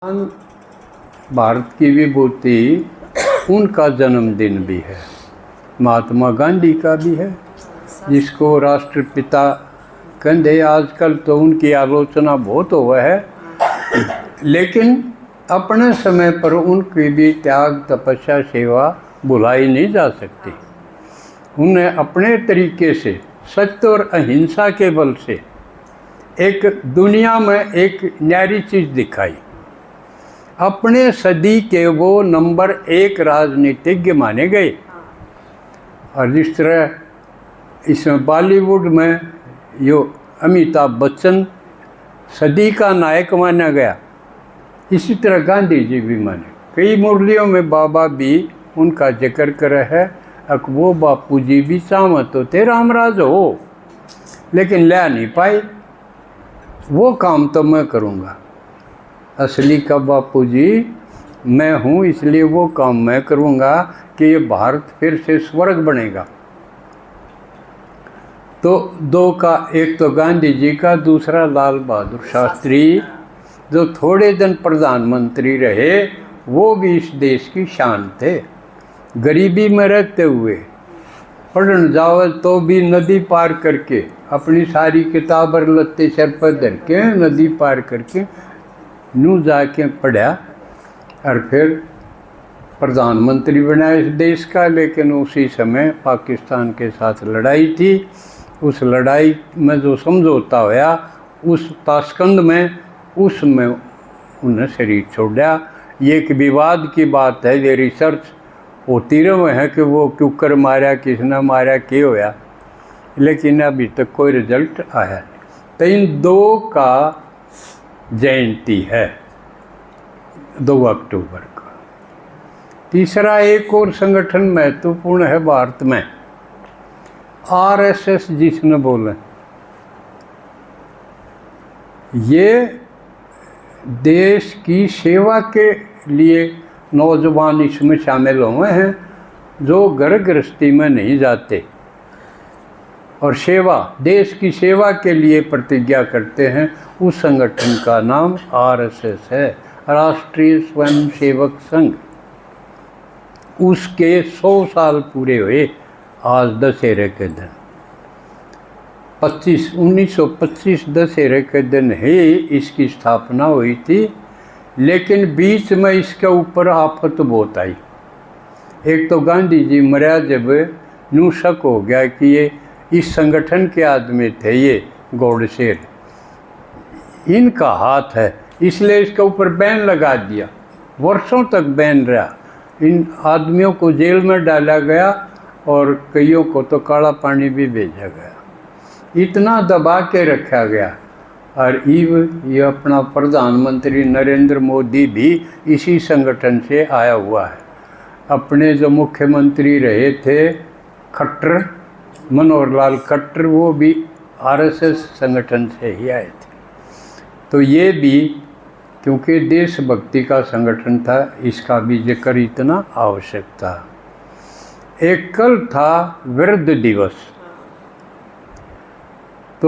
भारत की विभूति उनका जन्मदिन भी है, महात्मा गांधी का भी है, जिसको राष्ट्रपिता कहते। आजकल तो उनकी आलोचना बहुत हुआ है, लेकिन अपने समय पर उनकी भी त्याग, तपस्या, सेवा भुलाई नहीं जा सकती। उन्हें अपने तरीके से सत्य और अहिंसा के बल से एक दुनिया में एक न्यारी चीज़ दिखाई। अपने सदी के वो नंबर 1 राजनीतिज्ञ माने गए। और जिस तरह इसमें बॉलीवुड में यो अमिताभ बच्चन सदी का नायक माना गया, इसी तरह गांधी जी भी माने। कई मुरलियों में बाबा भी उनका जिक्र करे है, अक वो बापू जी भी चाहत होते रामराज हो, लेकिन ला नहीं पाए। वो काम तो मैं करूँगा, असली का बापू जी मैं हूँ, इसलिए वो काम मैं करूँगा कि ये भारत फिर से स्वर्ग बनेगा। तो दो का, एक तो गांधी जी का, दूसरा लाल बहादुर शास्त्री, जो थोड़े दिन प्रधानमंत्री रहे, वो भी इस देश की शान थे। गरीबी में रहते हुए पढ़ने जाओ तो भी नदी पार करके, अपनी सारी किताब और लत्ते सर पर धर के नदी पार करके नू जाके पढ़ा और फिर प्रधानमंत्री बना इस देश का। लेकिन उसी समय पाकिस्तान के साथ लड़ाई थी। उस लड़ाई में जो समझौता होया, उस ताशकंद में, उसमें उन्हें शरीर छोड़ा। ये एक विवाद की बात है, ये रिसर्च होती रहे है कि वो क्यों कर मारा, किसने मारा, क्या होया, लेकिन अभी तक कोई रिजल्ट आया नहीं। तो इन दो का जयंती है 2 अक्टूबर को। तीसरा एक और संगठन महत्वपूर्ण है भारत में, आरएसएस जिसने बोले। ये देश की सेवा के लिए नौजवान इसमें शामिल हुए हैं, जो घर गृहस्थी में नहीं जाते और सेवा, देश की सेवा के लिए प्रतिज्ञा करते हैं। उस संगठन का नाम आरएसएस है, राष्ट्रीय स्वयंसेवक संघ। उसके 100 साल पूरे हुए आज दशहरे के दिन, 1925 दशहरे के दिन ही इसकी स्थापना हुई थी। लेकिन बीच में इसके ऊपर आफत बहुत आई। एक तो गांधी जी मरा जब, यूँ शक हो गया कि ये इस संगठन के आदमी थे, ये गौडसेर, इनका हाथ है, इसलिए इसके ऊपर बैन लगा दिया। वर्षों तक बैन रहा, इन आदमियों को जेल में डाला गया और कईयों को तो काला पानी भी भेजा गया। इतना दबा के रखा गया। और ये अपना प्रधानमंत्री नरेंद्र मोदी भी इसी संगठन से आया हुआ है। अपने जो मुख्यमंत्री रहे थे खट्टर, मनोहर लाल खट्टर, वो भी आरएसएस संगठन से ही आए थे। तो ये भी क्योंकि देशभक्ति का संगठन था, इसका भी जिक्र इतना आवश्यक था। एक कल था वृद्ध दिवस।